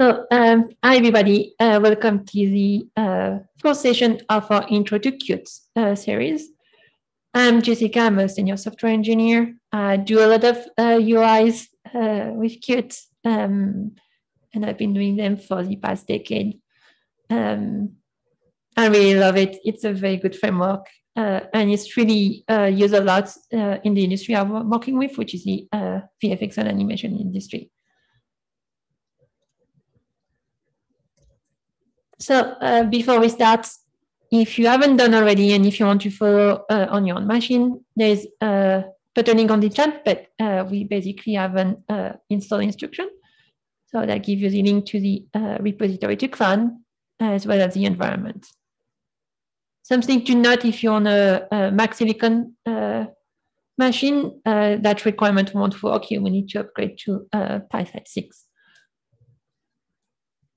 Hi everybody, welcome to the fourth session of our Intro to Qt series. I'm Jessica, I'm a senior software engineer. I do a lot of UIs with Qt, and I've been doing them for the past decade. I really love it. It's a very good framework, and it's really used a lot in the industry I'm working with, which is the VFX and animation industry. So before we start, if you haven't done already and if you want to follow on your own machine, there's a link on the chat, but we basically have an install instruction. So that gives you the link to the repository to clone, as well as the environment. Something to note if you're on a Mac Silicon machine, that requirement won't work. You will need to upgrade to PySide 6.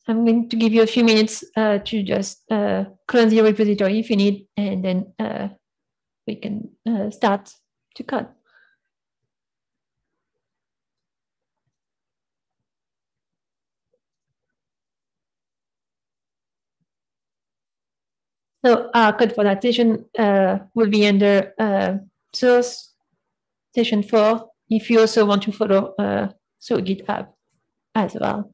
I'm going to give you a few minutes to just clone the repository if you need, and then we can start to code. So our code for that session will be under source session 4. If you also want to follow so GitHub as well.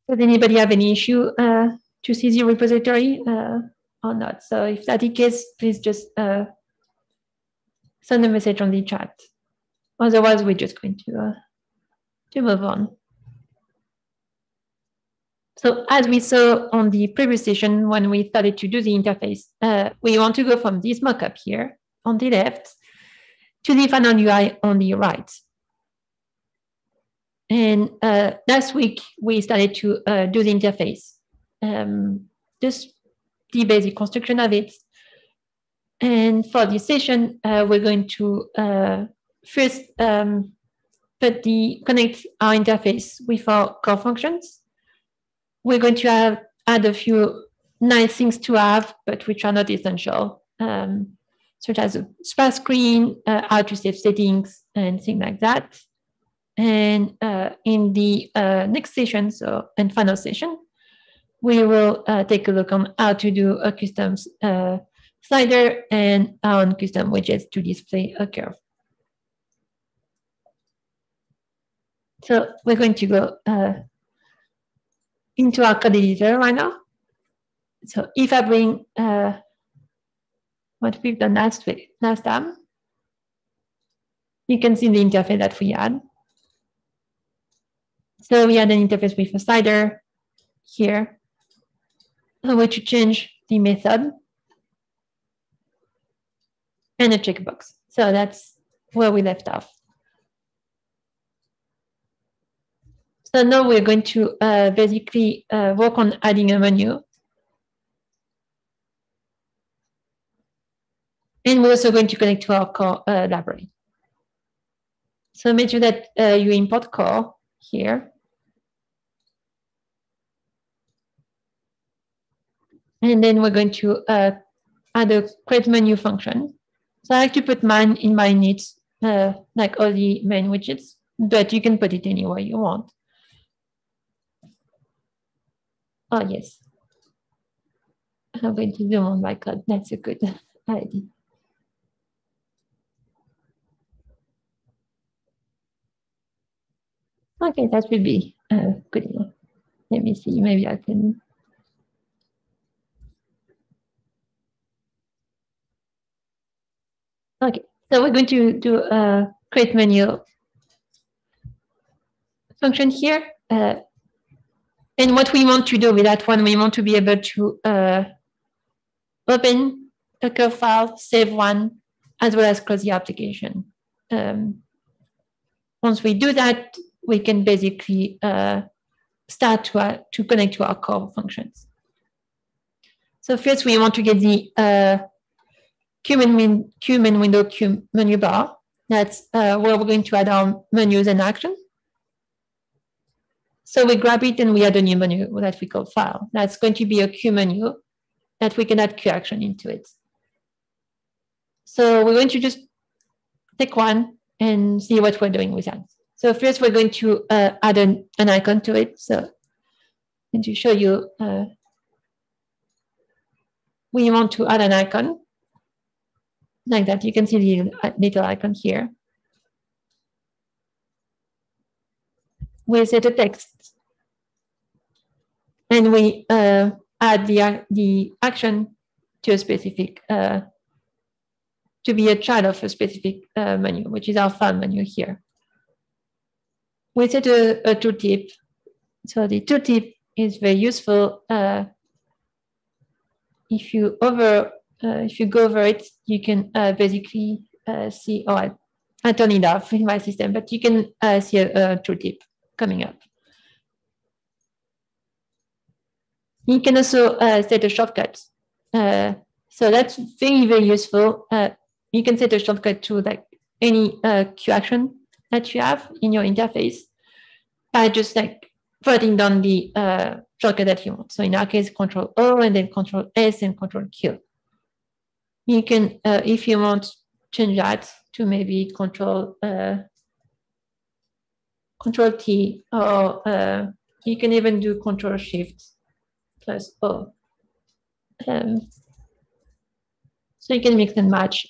Does anybody have any issue to see the repository or not? So if that's the case, please just send a message on the chat. Otherwise, we're just going to move on. So as we saw on the previous session, when we started to do the interface, we want to go from this mockup here on the left to the final UI on the right. And last week, we started to do the interface, just the basic construction of it. And for this session, we're going to first connect our interface with our core functions. We're going to add a few nice things to have, but which are not essential, such as a splash screen, how to save settings, and things like that. And in the next session, and final session, we will take a look on how to do a custom slider and on custom widgets to display a curve. So we're going to go into our code editor right now. So if I bring what we've done last time, you can see the interface that we had. So we had an interface with a slider here. I want to change the method and a checkbox. So that's where we left off. So now we're going to basically work on adding a menu. And we're also going to connect to our core library. So make sure that you import core here. And then we're going to add a create menu function. So I like to put mine in my needs, like all the main widgets, but you can put it anywhere you want. Oh, yes. I'm going to zoom on my code. That's a good idea. Okay, that will be good enough. Let me see, maybe I can. Okay, so we're going to do a create menu function here. And what we want to do with that one, we want to be able to open a curve file, save one, as well as close the application. Once we do that, we can basically start to connect to our core functions. So first, we want to get the Q main window Q menu bar. That's where we're going to add our menus and actions. So we grab it and we add a new menu that we call file. That's going to be a Q menu. that we can add Q action into it. So we're going to just take one and see what we're doing with that. So first we're going to add an icon to it. So and to show you, we want to add an icon like that. You can see the little icon here. We set a text, and we add the action to a specific, to be a child of a specific menu, which is our file menu here. We set a tooltip. So the tooltip is very useful. If you go over it, you can basically see. Oh, I turn it off in my system, but you can see a tooltip coming up. You can also set a shortcut. So that's very, very useful. You can set a shortcut to like any Q action that you have in your interface by just like putting down the shortcut that you want. So in our case, Control O and then Control S and Control Q. You can, if you want, change that to maybe Control T, or you can even do Control Shift plus O. So you can mix and match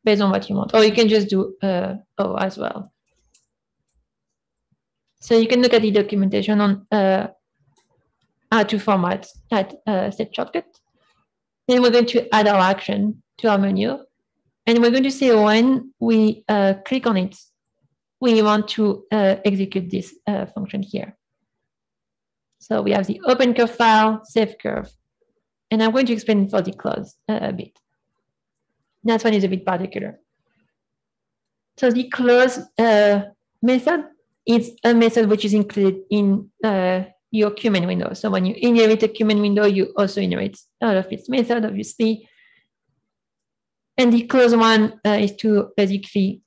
based on what you want, or you can just do O as well. So you can look at the documentation on how to format that set shortcut. Then we're going to add our action to our menu, and we're going to say when we click on it, we want to execute this function here. So we have the open curve file, save curve, and I'm going to explain for the close a bit. That one is a bit particular. So the close method is a method which is included in your Qmin window. So when you inherit a Qmin window, you also inherit all of its method, obviously. And the close one is to basically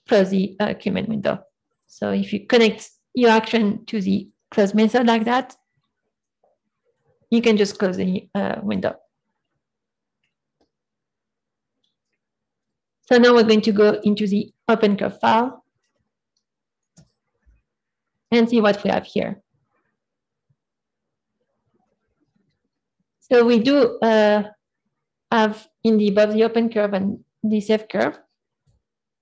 close the Qmin window. So if you connect your action to the close method like that, you can just close the window. So now we're going to go into the open curve file and see what we have here. So we do have in the above the open curve and the save curve,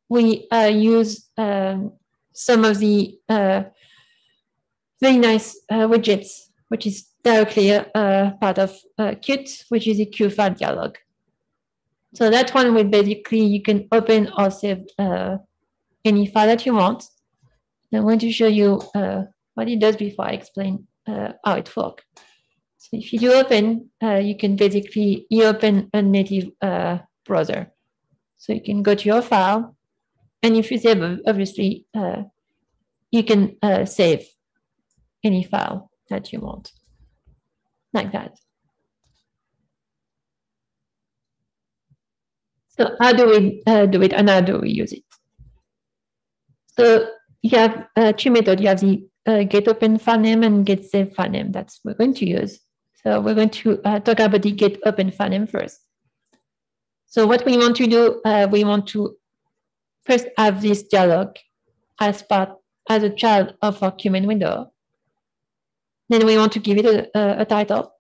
we use some of the very nice widgets, which is directly part of Qt, which is the Q file dialog. So that one will basically, you can open or save any file that you want. I'm going to show you what it does before I explain how it works. So if you do open, you can basically, you open a native browser. So you can go to your file, and if you save, obviously, you can save any file that you want, like that. So how do we do it, and how do we use it? So you have two methods. You have the get open file name and get save file name. That's what we're going to use. So we're going to talk about the get open file name first. So what we want to do, we want to first have this dialog as a child of our Qmin window. Then we want to give it a title.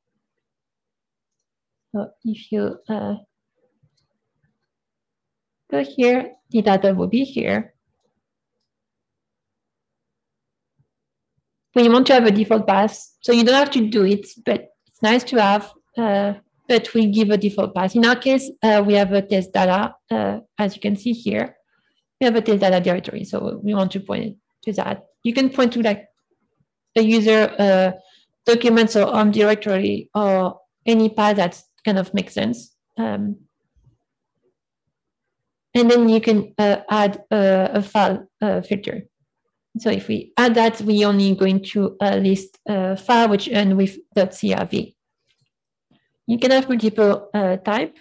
So if you go here, the title will be here. We want to have a default path, so you don't have to do it, but it's nice to have. But we give a default path. In our case, we have a test data, as you can see here. We have a test data directory, so we want to point to that. You can point to like a user documents or home directory or any path that kind of makes sense. And then you can add a file filter. So if we add that, we only going to list a file which ends with .crv. You can have multiple types.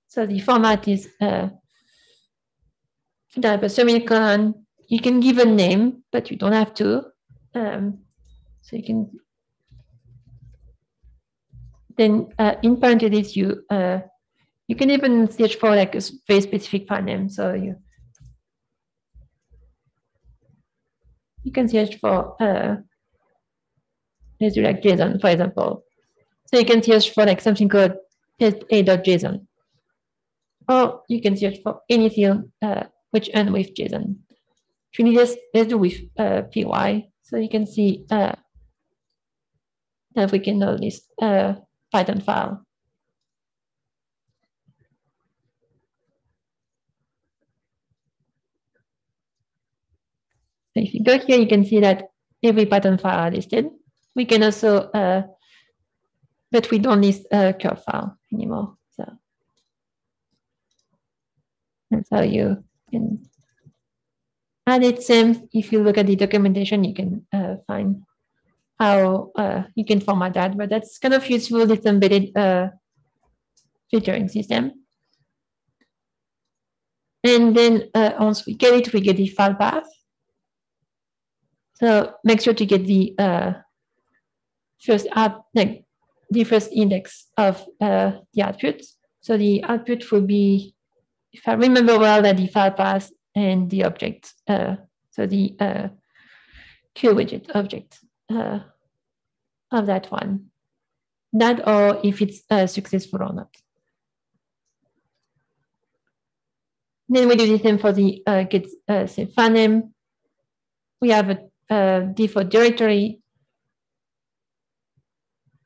So the format is type a semicolon. You can give a name, but you don't have to. So you can Then in parentheses, you can even search for like a very specific file name. So you can search for let's do like JSON, for example. So you can search for like something called test.a.json. Or you can search for anything which ends with JSON. Actually, let's do with py. So you can see that we can know this Python file. So if you go here, you can see that every Python file are listed. We can also, but we don't list a curve file anymore. So that's how you can add it. Same, if you look at the documentation, you can find how you can format that, but that's kind of useful, this embedded filtering system. And then once we get it, we get the file path. So make sure to get the first index of the output. So the output will be, if I remember well, that the file path and the object. So the QWidget object of that one. That or if it's successful or not. Then we do the same for the get say file name. We have a default directory,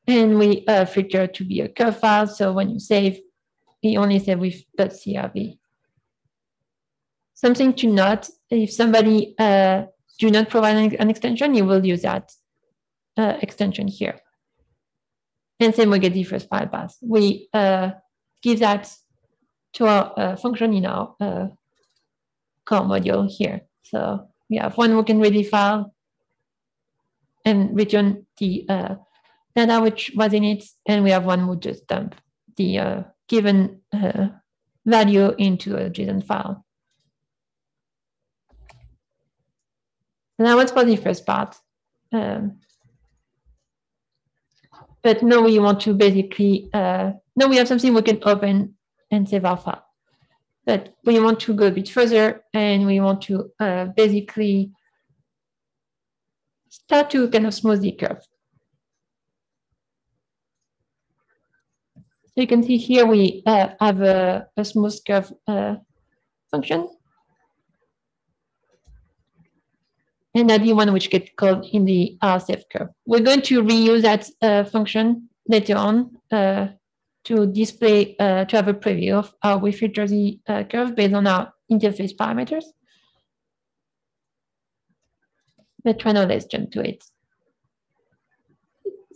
and we filter to be a curve file. So when you save, we only save with .crv. Something to note: if somebody do not provide an extension, you will use that extension here. And same we get the first file path. We give that to our function in our core module here. So we have one who can read the file and return the data which was in it, and we have one who just dump the given value into a JSON file. Now what's for the first part? But now we want to basically, now we have something we can open and save our file. But we want to go a bit further, and we want to basically start to kind of smooth the curve. So you can see here we have a smooth curve function. And that's the one which gets called in the RSF curve. We're going to reuse that function later on to display, to have a preview of how we filter the curve based on our interface parameters. But right now, let's jump to it.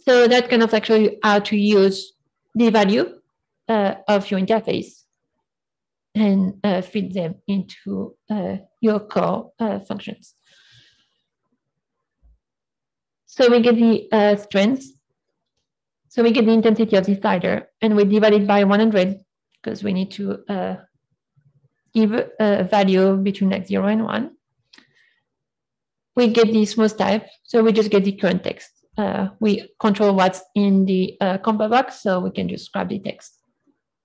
So that kind of actually how to use the value of your interface and feed them into your core functions. So we get the strength. So we get the intensity of the slider, and we divide it by 100 because we need to give a value between like 0 and 1. We get the smooth type, so we just get the current text. We control what's in the combo box, so we can just grab the text.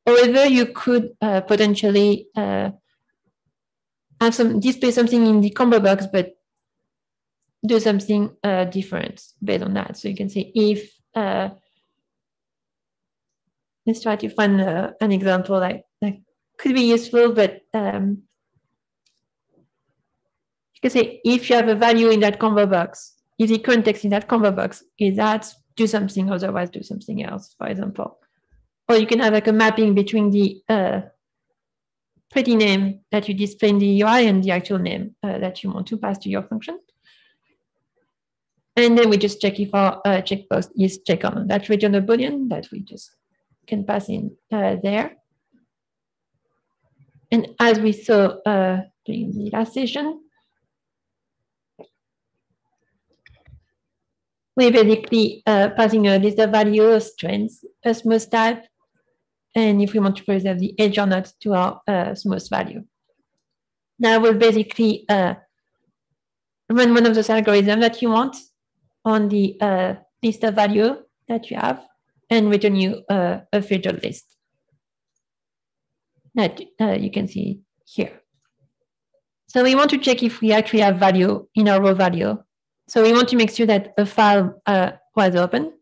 However, you could potentially have display something in the combo box, but do something different based on that. So you can say if, let's try to find an example that could be useful, but you can say if you have a value in that combo box, if the current text in that combo box is that, do something, otherwise do something else, for example. Or you can have like a mapping between the pretty name that you display in the UI and the actual name that you want to pass to your function. And then we just check if our checkbox is check on. That return a Boolean that we just can pass in there. And as we saw during the last session, we basically passing a list of values, strings, a smooth type, and if we want to preserve the edge or not to our smooth value. Now we'll basically run one of those algorithms that you want on the list of value that you have, and return you a filtered list that you can see here. So we want to check if we actually have value in our raw value. So we want to make sure that a file was open.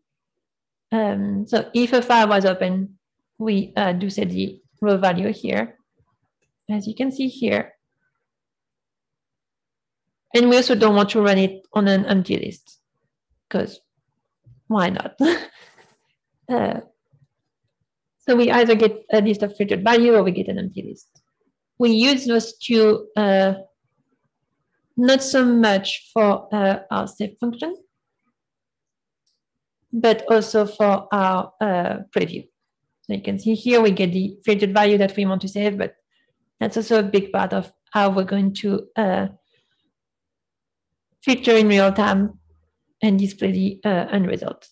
So if a file was open, we do set the raw value here, as you can see here. And we also don't want to run it on an empty list, because why not? So we either get a list of filtered value or we get an empty list. We use those two not so much for our save function, but also for our preview. So you can see here we get the filtered value that we want to save, but that's also a big part of how we're going to filter in real time and display the end result.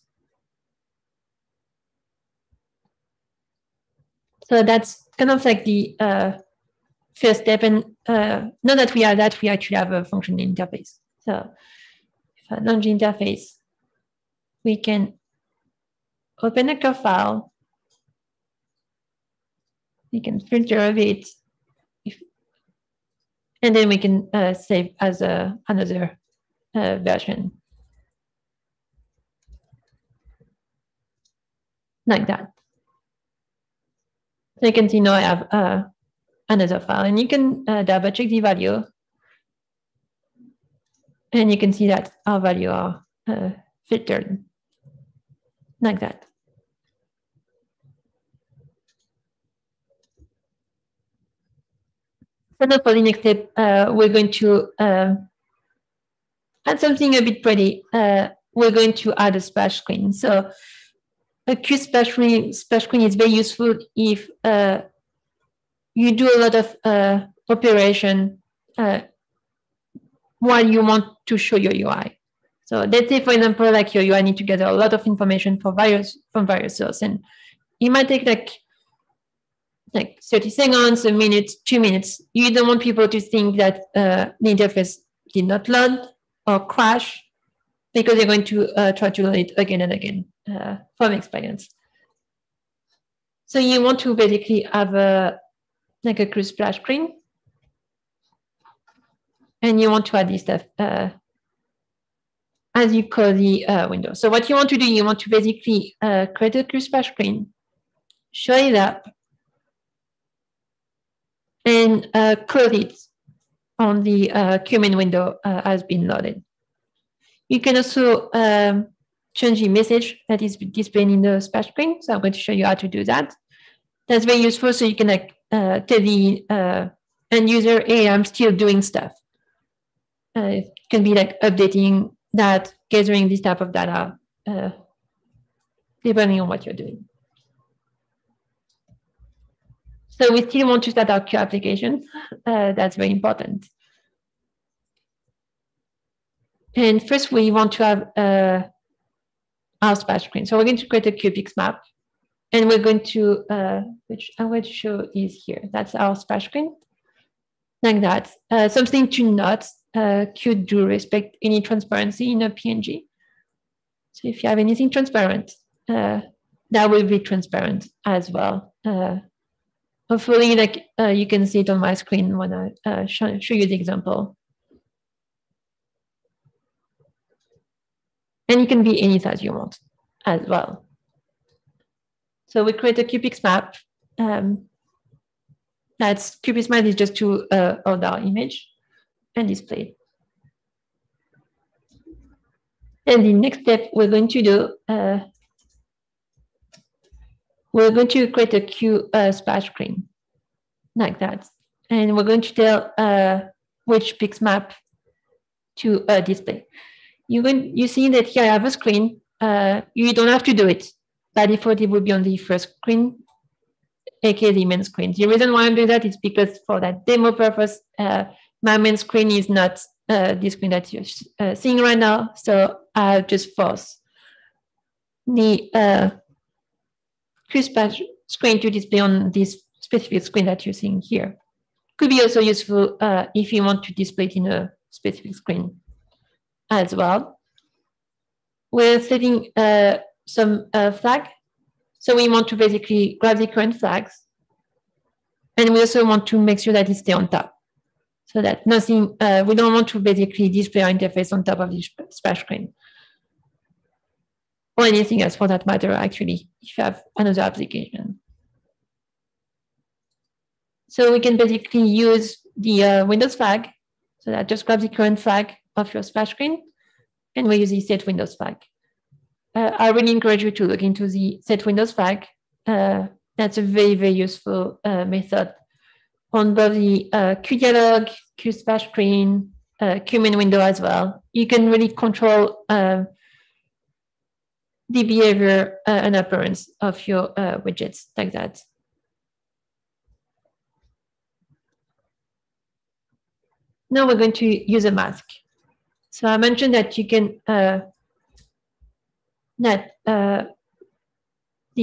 So that's kind of like the first step. And now that we have that, we actually have a function interface. So if I launch the interface, we can open a curve file. We can filter a bit, and then we can save as another version, like that. So you can see now I have another file, and you can double check the value, and you can see that our value are filtered, like that. So now for the next step, we're going to add something a bit pretty. We're going to add a splash screen. So a Qt splash screen is very useful if you do a lot of operation while you want to show your UI. So let's say, for example, like your UI need to gather a lot of information from various sources, and it might take like 30 seconds, a minute, 2 minutes. You don't want people to think that the interface did not load or crash, because they're going to try to load it again and again from experience. So you want to basically have like a Qt splash screen, and you want to add this stuff as you call the window. So what you want to do, you want to basically create a Qt splash screen, show it up, and close it on the Qt window has been loaded. You can also change the message that is displayed in the splash screen. So I'm going to show you how to do that. That's very useful. So you can tell the end user, hey, I'm still doing stuff. It can be like updating that, gathering this type of data, depending on what you're doing. So we still want to start our Qt application. That's very important. And first, we want to have our splash screen. So we're going to create a Qt map, and we're going to, which I'm going to show is here. That's our splash screen, like that. Something to note, Qt do respect any transparency in a PNG. So if you have anything transparent, that will be transparent as well. Hopefully, like you can see it on my screen when I show you the example. And it can be any size you want as well. So we create a Qt map. That's Qt map is just to hold our image and display. And the next step we're going to do, we're going to create a Qt splash screen like that. And we're going to tell which pixmap to display. You see that here I have a screen. You don't have to do it. By default, it will be on the first screen, aka the main screen. The reason why I'm doing that is because for that demo purpose, my main screen is not the screen that you're seeing right now. So I'll just force the Qt splash screen to display on this specific screen that you're seeing here. Could be also useful if you want to display it in a specific screen as well. We're setting some flag. So we want to basically grab the current flags. And we also want to make sure that it stays on top. So that nothing, we don't want to basically display our interface on top of the splash screen. Or anything else for that matter, actually, if you have another application. So we can basically use the Windows flag. So that just grab the current flag of your splash screen, and we use the set Windows flag. I really encourage you to look into the set Windows flag. That's a very, very useful method on both the QDialog, QSplash screen, QMain window as well. You can really control the behavior and appearance of your widgets like that. Now we're going to use a mask. So I mentioned that you can the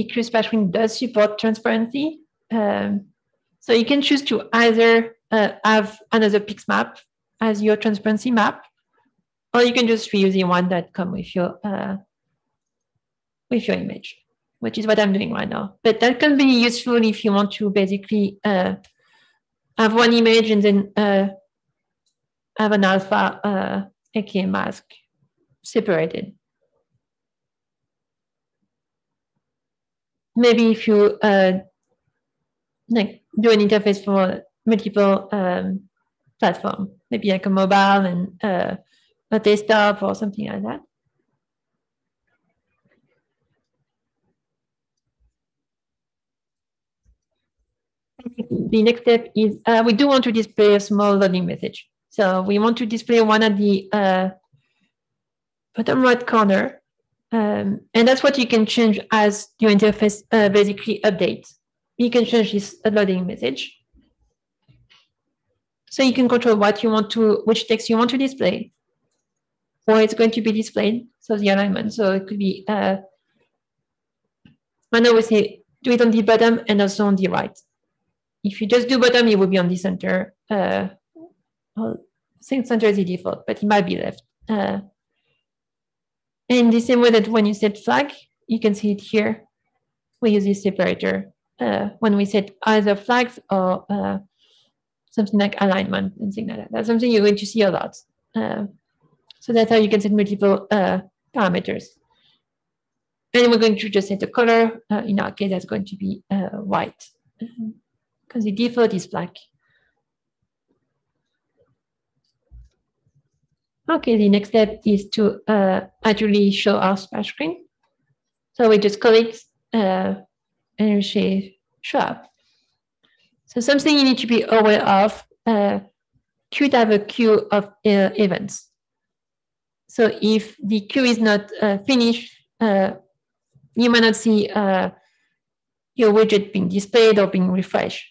QSplash screen does support transparency. So you can choose to either have another PIX map as your transparency map, or you can just reuse the one that comes with your image, which is what I'm doing right now. But that can be useful if you want to basically have one image and then have an alpha aka mask separated. Maybe if you like do an interface for multiple platforms, maybe like a mobile and a desktop or something like that. The next step is we do want to display a small loading message. So we want to display one at the bottom right corner. And that's what you can change as your interface basically updates. You can change this loading message. So you can control what you want to, which text you want to display, or it's going to be displayed. So the alignment. So it could be, I know we say do it on the bottom and also on the right. If you just do bottom, it will be on the center. Well, I think center is the default, but it might be left. In the same way that when you set flag, you can see it here. We use this separator when we set either flags or something like alignment and things like that. That's something you're going to see a lot. So that's how you can set multiple parameters. And we're going to just set a color. In our case, that's going to be white because the default is black. Okay, the next step is to actually show our splash screen. So we just click and we say show up. So something you need to be aware of, could have a queue of events. So if the queue is not finished, you might not see your widget being displayed or being refreshed.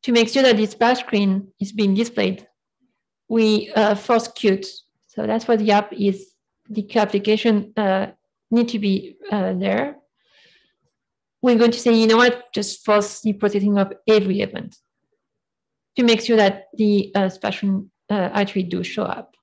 To make sure that the splash screen is being displayed, we force queues. So that's what the app is. The queue application need to be there. We're going to say, you know what, just force the processing of every event to make sure that the splash screen actually do show up.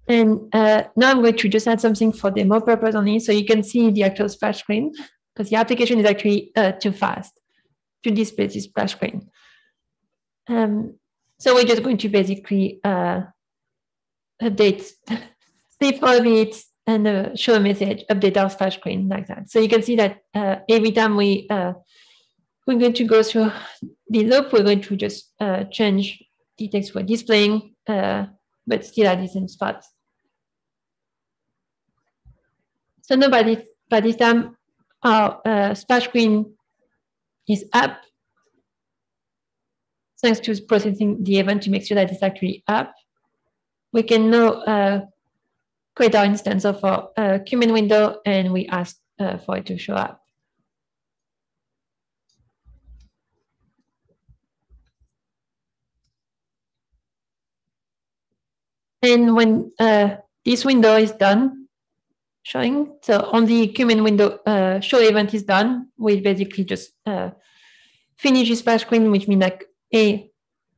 And now I'm going to just add something for demo purpose only, so you can see the actual splash screen, because the application is actually too fast to display this splash screen. So we're just going to basically update, save all of it, and show a message, update our splash screen like that. So you can see that every time we're going to go through the loop, we're going to just change the text we're displaying, but still at the same spot. So now by this time, our splash screen is up, thanks to processing the event to make sure that it's actually up. We can now create our instance of our QMain window, and we ask for it to show up. And when this window is done showing, so on the QMain window show event is done, we basically just finish the splash screen, which means like, hey,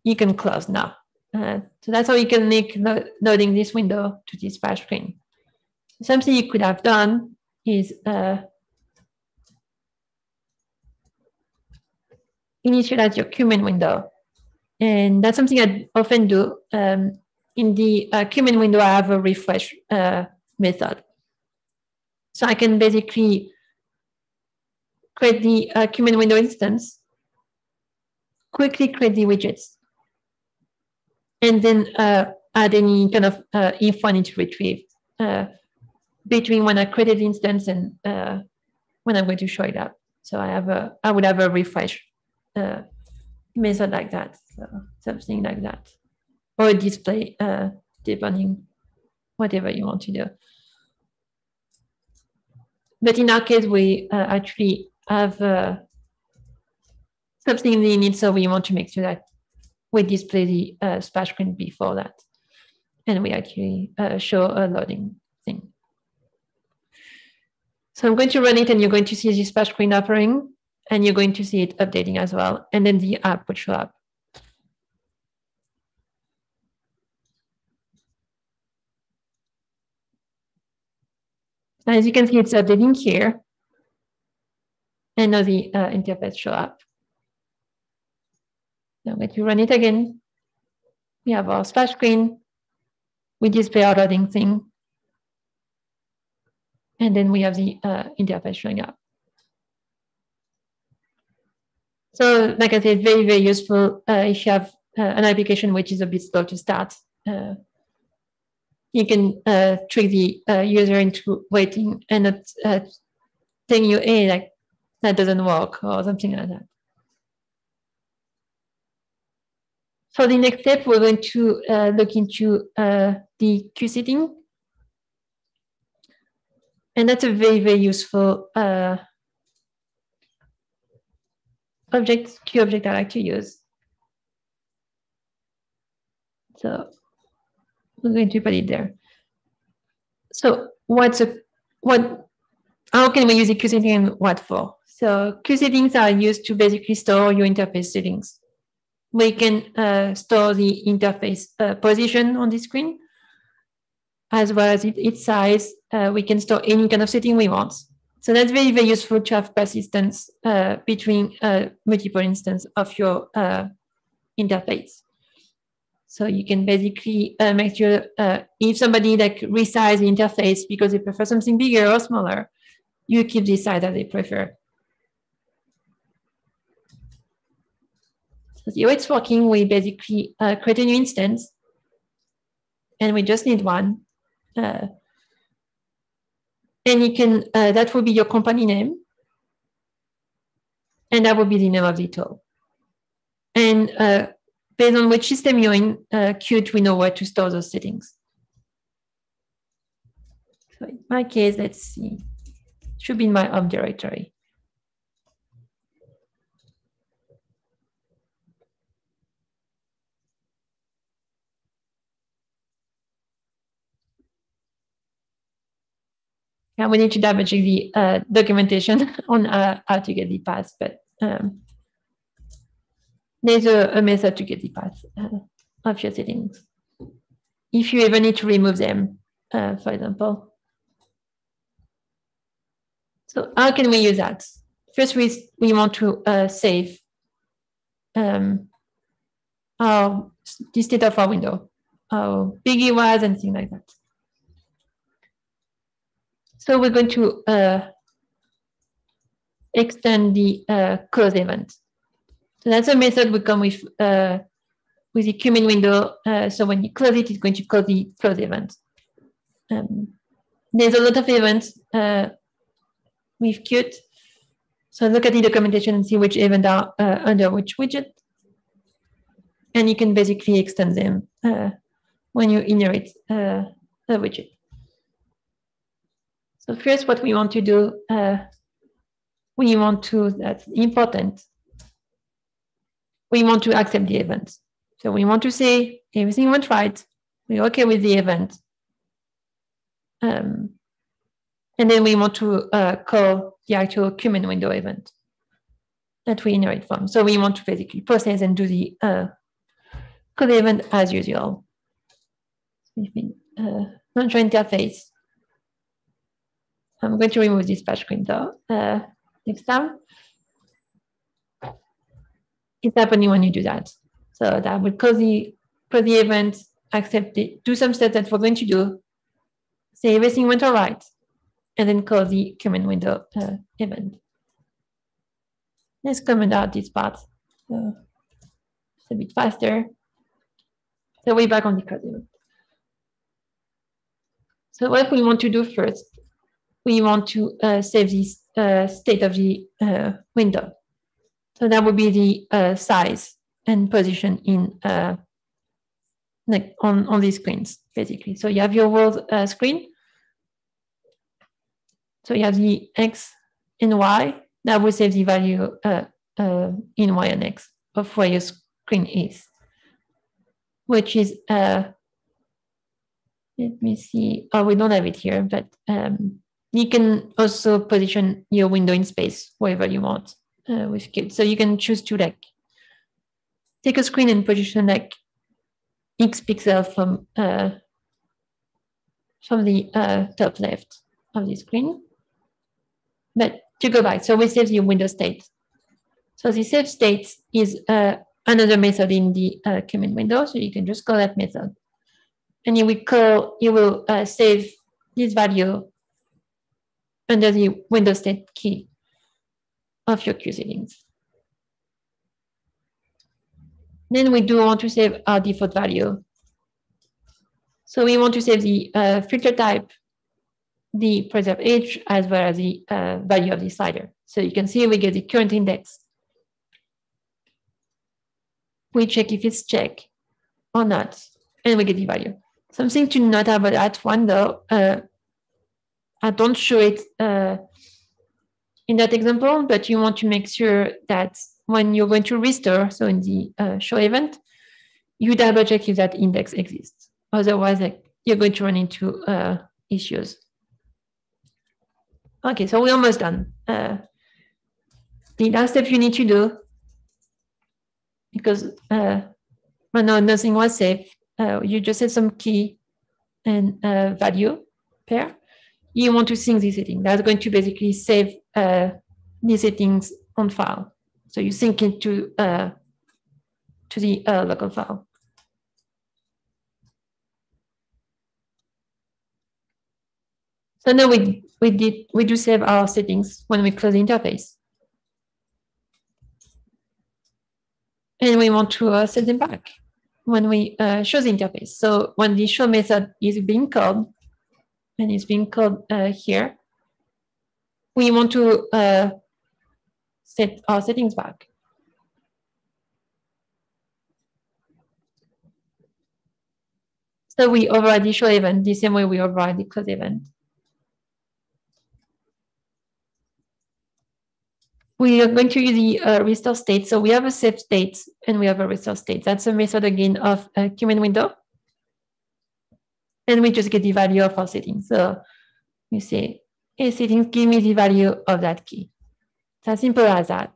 you can close now. So that's how you can make loading this window to this splash screen. Something you could have done is initialize your Qmin window. And that's something I often do. In the Qmin window, I have a refresh method. So I can basically create the Qmin window instance, quickly create the widgets, and then add any kind of info I need to retrieve between when I created the instance and when I'm going to show it up. So I would have a refresh method like that, so something like that, or a display, depending whatever you want to do. But in our case, we actually have something in the init, so we want to make sure that we display the splash screen before that, and we actually show a loading thing. So I'm going to run it, and you're going to see the splash screen appearing, and you're going to see it updating as well, and then the app would show up. As you can see, it's updating here, and now the interface show up. Now I'm going to run it again. We have our splash screen. We display our loading thing, and then we have the interface showing up. So, like I said, very, very useful if you have an application which is a bit slow to start. You can trick the user into waiting and not telling you, hey, like that doesn't work or something like that. For the next step, we're going to look into the queue setting. And that's a very, very useful queue object I like to use. So we're going to put it there. So how can we use the queue setting and what for? So queue settings are used to basically store your interface settings. We can store the interface position on the screen, as well as its size. We can store any kind of setting we want. So that's very, very useful to have persistence between multiple instances of your interface. So you can basically make sure if somebody like resize the interface because they prefer something bigger or smaller, you keep the size that they prefer. So the way it's working, we basically create a new instance, and we just need one. And you can that will be your company name, and that will be the name of the tool. And based on which system you're in, Qt, we know where to store those settings. So in my case, let's see, it should be in my home directory. Yeah, we need to double check the documentation on how to get the path, but there's a method to get the path of your settings. If you ever need to remove them, for example. So how can we use that? First, we want to save the state of our window, how big it was, and things like that. So we're going to extend the close event. So that's a method we come with the Qmin window. So when you close it, it's going to close the close event. There's a lot of events with Qt. So look at the documentation and see which event are under which widget. And you can basically extend them when you inherit a widget. So first, what we want to do, that's important, we want to accept the event. So we want to say everything went right, we're okay with the event. And then we want to call the actual Qmin window event that we inherit from. So we want to basically process and do the code event as usual. Launcher interface. I'm going to remove this splash screen though. Next time. It's happening when you do that. So that would call the event, accept it, do some steps that we're going to do, say everything went all right, and then call the command window event. Let's comment out this part. So it's a bit faster. So we're back on the code event. So what we want to do first, we want to save this state of the window. So that would be the size and position in like on these screens, basically. So you have your world screen. So you have the X and Y. That will save the value in Y and X of where your screen is, which is, let me see. Oh, we don't have it here, but you can also position your window in space wherever you want with Qt. So you can choose to like take a screen and position like X pixel from the top left of the screen. But to go back, so we save the window state. So the save state is another method in the command window. So you can just call that method. And you will save this value under the window state key of your Q settings. Then we do want to save our default value. So we want to save the filter type, the preserve age, as well as the value of the slider. So you can see we get the current index. We check if it's checked or not, and we get the value. Something to note about that one though, I don't show it in that example, but you want to make sure that when you're going to restore, so in the show event, you double check if that index exists. Otherwise, like, you're going to run into issues. Okay, so we're almost done. The last step you need to do, because no, nothing was saved, you just set some key and value pair. You want to sync the setting. That's going to basically save the settings on file. So you sync it to the local file. So now we do save our settings when we close the interface. And we want to set them back when we show the interface. So when the show method is being called, and it's being called here, we want to set our settings back. So we override the show event the same way we override the close event. We are going to use the restore state. So we have a save state and we have a restore state. That's a method again of a command window. And we just get the value of our settings. So we say, hey, settings, give me the value of that key. It's as simple as that.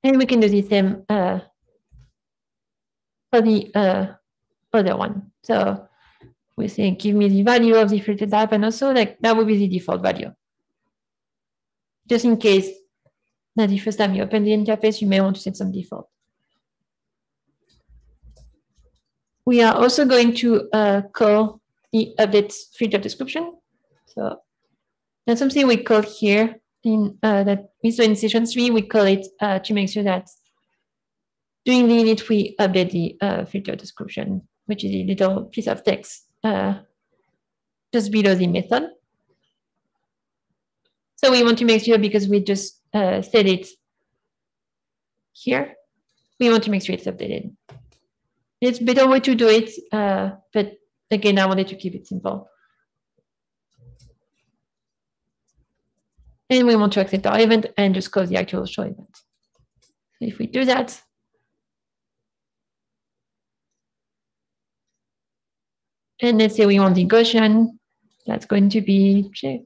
And we can do the same for the other one. So we say, give me the value of the filter type, and also like that would be the default value. Just in case that the first time you open the interface, you may want to set some default. We are also going to call the update filter description. So that's something we call here in that in session 3, we call it to make sure that during the init we update the filter description, which is a little piece of text just below the method. So we want to make sure, because we just set it here, we want to make sure it's updated. It's a better way to do it, but again, I wanted to keep it simple. And we want to accept our event and just close the actual show event. So if we do that, and let's say we want the Gaussian, that's going to be check.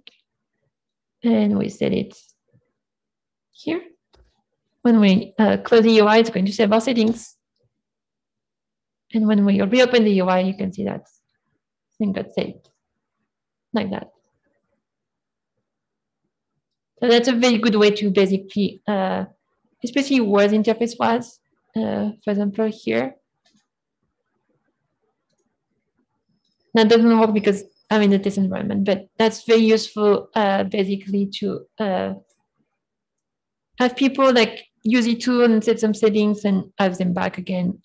And we set it here. when we close the UI, it's going to save our settings. And when we reopen the UI, you can see that thing got saved like that. So that's a very good way to basically, especially Word interface wise, for example, here. That doesn't work because I'm in a test environment, but that's very useful basically to have people like use the tool and set some settings and have them back again,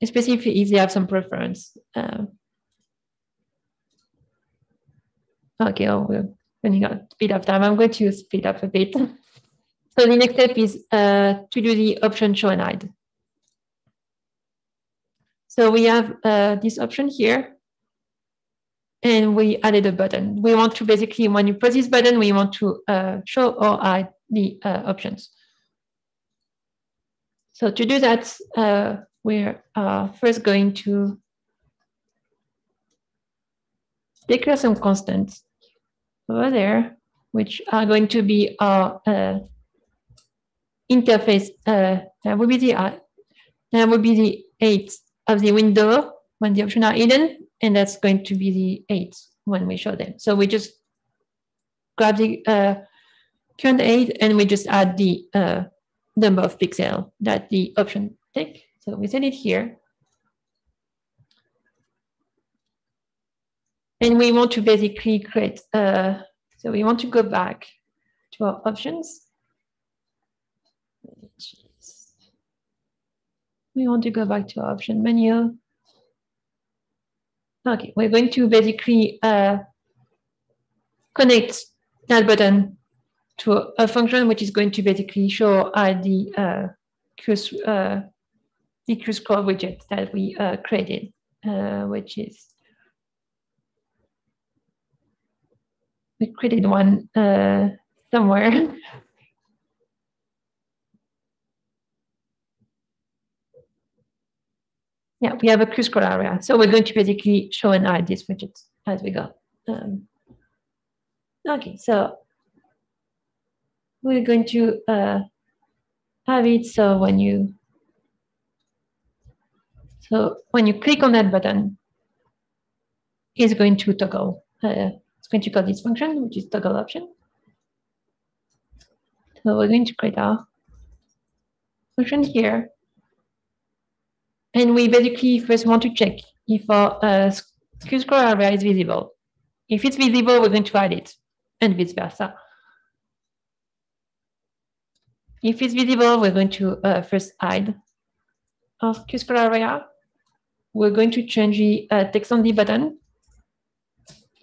especially if they have some preference. Okay, we're running out a bit of time. I'm going to speed up a bit. So the next step is to do the option show and hide. So we have this option here, and we added a button. We want to basically, when you press this button, we want to show or hide the options. So to do that, we're first going to declare some constants over there, which are going to be our interface. That would be the 8 of the window when the options are hidden, and that's going to be the 8 when we show them. So we just grab the current 8 and we just add the number of pixels that the option take. So we set it here. And we want to basically create, so we want to go back to our options. We want to go back to our option menu. Okay, we're going to basically connect that button to a function which is going to basically show the Q scroll widget that we created, which is, we created one somewhere. Yeah, we have a Q scroll area. So we're going to basically show and hide these widgets as we go. Okay, so we're going to have it so when you click on that button, it's going to toggle. It's going to call this function, which is toggle option. So we're going to create our function here. And we basically first want to check if our Q scroll area is visible. If it's visible, we're going to hide it, and vice versa. If it's visible, we're going to first hide our Q scroll area. We're going to change the text on the button,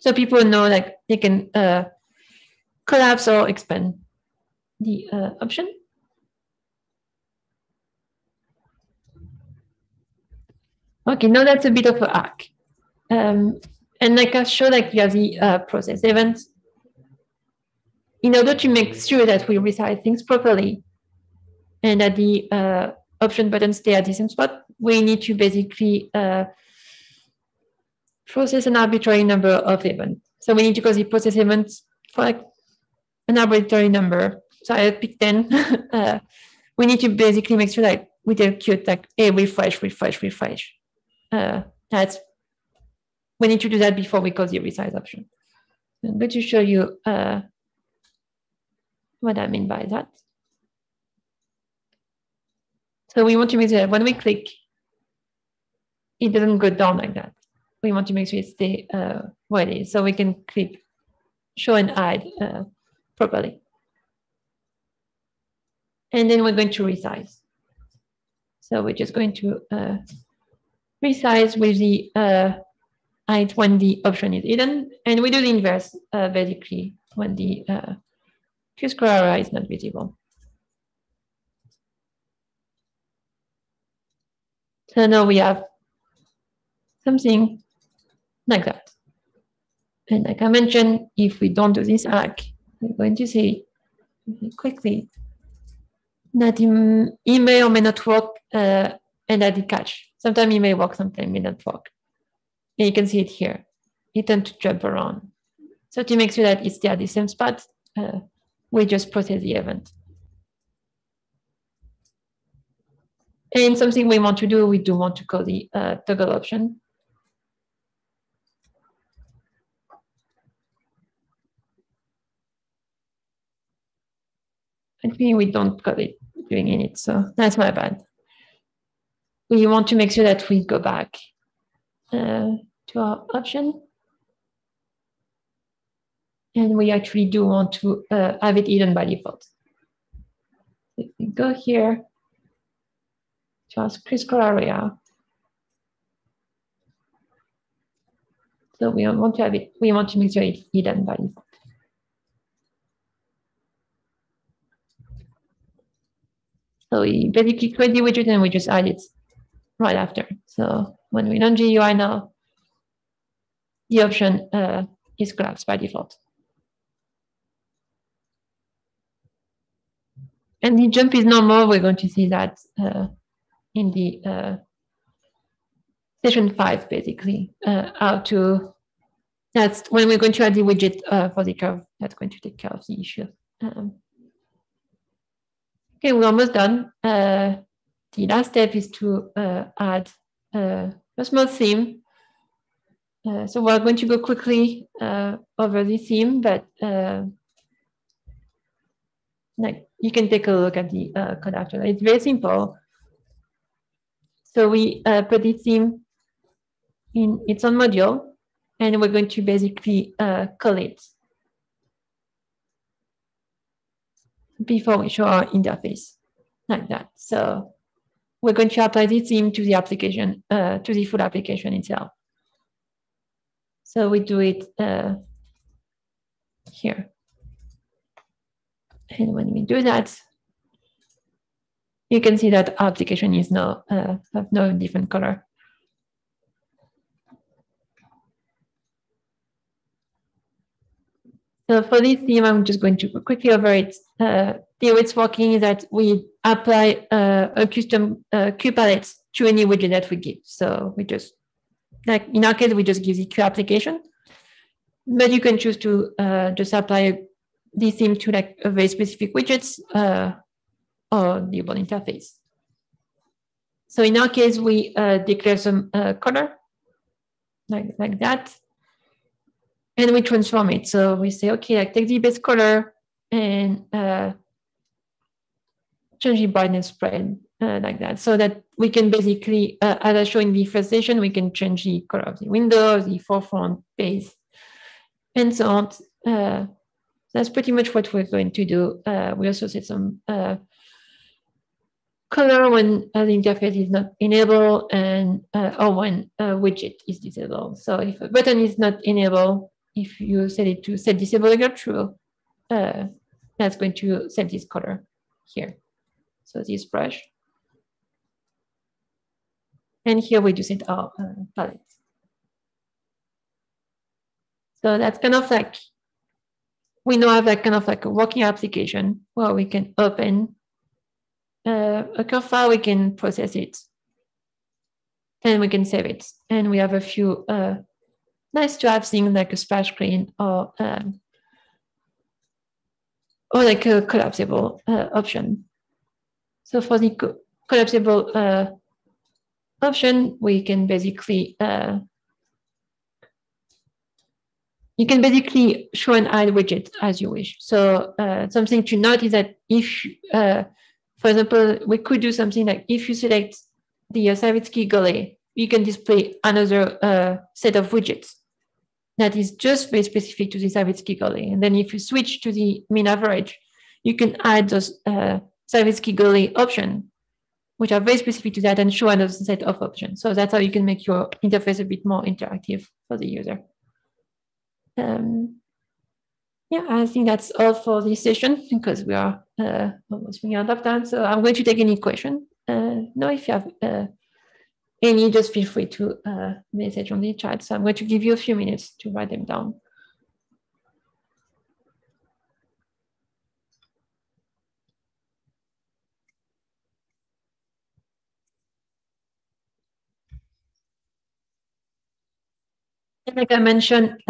so people know like they can collapse or expand the option. Okay, now that's a bit of a hack. And like I showed, like you have the process events. In order to make sure that we resize things properly and that the option buttons stay at the same spot, we need to basically process an arbitrary number of events. So we need to call the process events for like an arbitrary number. So I picked 10. We need to basically make sure that we execute like a refresh. We need to do that before we call the resize option. I'm going to show you what I mean by that. So we want to make sure that when we click, it doesn't go down like that. We want to make sure it stays where it is, so we can click show and hide properly. And then we're going to resize. So we're just going to resize with the height when the option is hidden, and we do the inverse basically when the Q scroll area is not visible. So now we have something like that. And like I mentioned, if we don't do this hack, we're going to see quickly that it may or may not work, and that it catch. Sometimes it may work, sometimes it may not work. And you can see it here. It tends to jump around. So to make sure that it's still at the same spot, we just process the event. And something we want to do, we do want to call the toggle option. I think we don't call it doing init, so that's my bad. We want to make sure that we go back to our option. And we actually do want to have it hidden by default. If we go here to our critical area, so we want to have it, we want to make sure it's hidden by default. So we basically create the widget and we just add it right after. So when we run GUI now, the option is collapsed by default. And the jump is normal. We're going to see that in the session 5, basically, how to, that's when we're going to add the widget for the curve. That's going to take care of the issue. Okay, we're almost done. The last step is to add a small theme. So we're going to go quickly over the theme, but like you can take a look at the code after that. It's very simple. So we put the theme in its own module, and we're going to basically call it before we show our interface, like that. So we're going to apply the theme to the application, to the full application itself. So we do it here. And when we do that, you can see that our application is now have no different color. So for this theme, I'm just going to go quickly over it. The way it's working is that we apply a custom Q palette to any widget that we give. So we just, like in our case, we just give the Q application. But you can choose to just apply the theme to like a very specific widgets or the whole interface. So in our case, we declare some color like that. And we transform it. So we say, okay, like take the base color and change the brightness spread like that. So that we can basically, as I showed in the first session, we can change the color of the window, the forefront, base, and so on. That's pretty much what we're going to do. We also set some color when the interface is not enabled and or when a widget is disabled. So if a button is not enabled, if you set it to set disable equal true, that's going to set this color here. So this brush. And here we do set our palette. So that's kind of like, we now have like kind of like a working application where we can open a curve file, we can process it, and we can save it. And we have a few nice to have things like a splash screen or like a collapsible option. So for the collapsible option, we can basically you can basically show and hide widgets as you wish. So something to note is that if, for example, we could do something like if you select the Savitsky Gully, you can display another set of widgets that is just very specific to the Savitsky Gully. And then if you switch to the mean average, you can add those Savitsky Gully options, which are very specific to that, and show another set of options. So that's how you can make your interface a bit more interactive for the user. Yeah, I think that's all for this session because we are almost running out of time. So I'm going to take any question. No, if you have any, just feel free to message on the chat. So I'm going to give you a few minutes to write them down. And like I mentioned,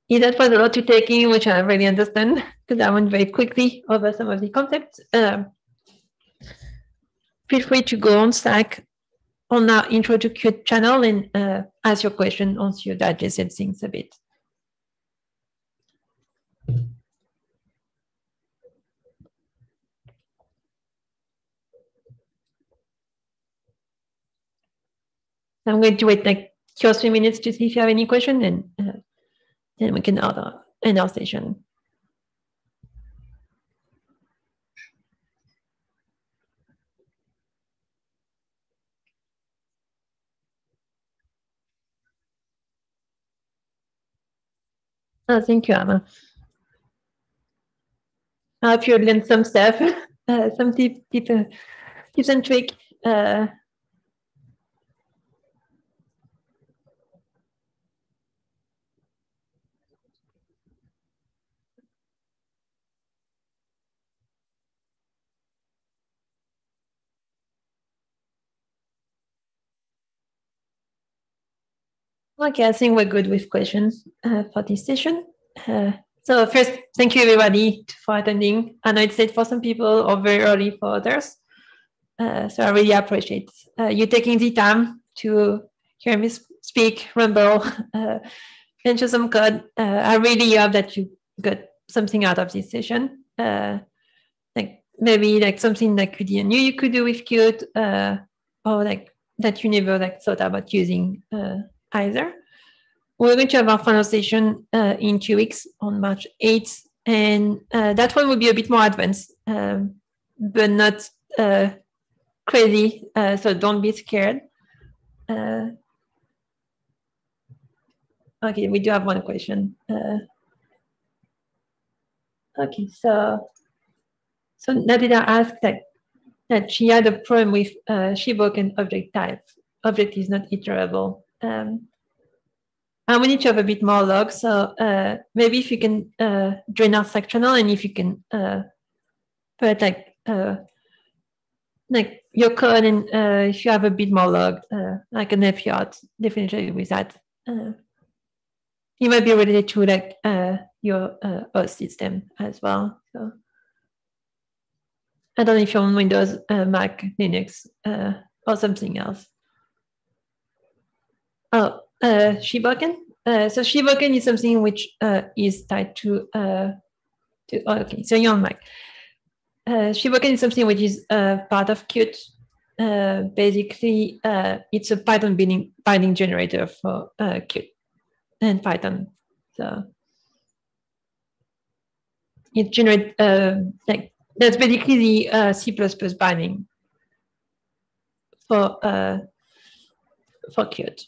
that was a lot to take in, which I really understand because I went very quickly over some of the concepts. feel free to go on Slack on our Intro to Qt channel and ask your question once you digested things a bit. I'm going to wait like 2 or 3 minutes to see if you have any question, and then we can end our session. Oh, thank you, Emma. I hope you learned some stuff, some tips and tricks. Okay, I think we're good with questions for this session. So first, thank you everybody for attending. I know it's late for some people or very early for others. So I really appreciate you taking the time to hear me speak, ramble, and show some code. I really hope that you got something out of this session. Like maybe like something that you didn't know you could do with Qt, or like that you never like thought about using either. We're going to have our final session in 2 weeks on March 8th, and that one will be a bit more advanced, but not crazy, so don't be scared. Okay, we do have one question. Okay, so Nadira asked that she had a problem with Shiboken object type. Object is not iterable. And we need to have a bit more logs. So maybe if you can join our Slack channel, and if you can put like your code, and if you have a bit more log, I can help you out definitely with that. It might be related to like your host system as well. So I don't know if you're on Windows, Mac, Linux, or something else. Oh, Shiboken. So Shiboken is something which is tied to okay, so you're on Mac. Shiboken is something which is part of Qt. Basically, it's a Python binding generator for Qt and Python. So it generates like that's basically the C++ binding for Qt.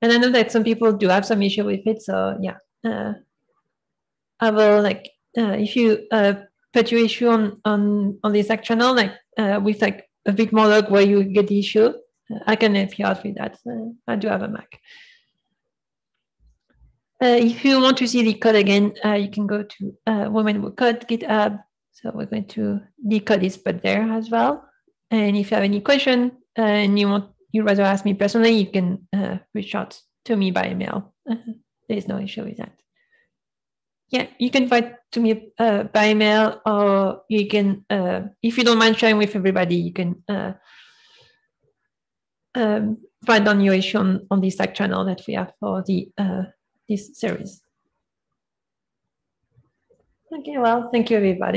And I know that some people do have some issue with it. So yeah, I will like if you put your issue on the Slack channel, like with like a bit more log where you get the issue, I can help you out with that. I do have a Mac. If you want to see the code again, you can go to Women Who Code GitHub. So we're going to, the code is put there as well. And if you have any question and you'd rather ask me personally, you can reach out to me by email. There's no issue with that. Yeah, you can write to me by email, or you can, if you don't mind sharing with everybody, you can write down your issue on the Slack channel that we have for the this series. Okay, well, thank you, everybody.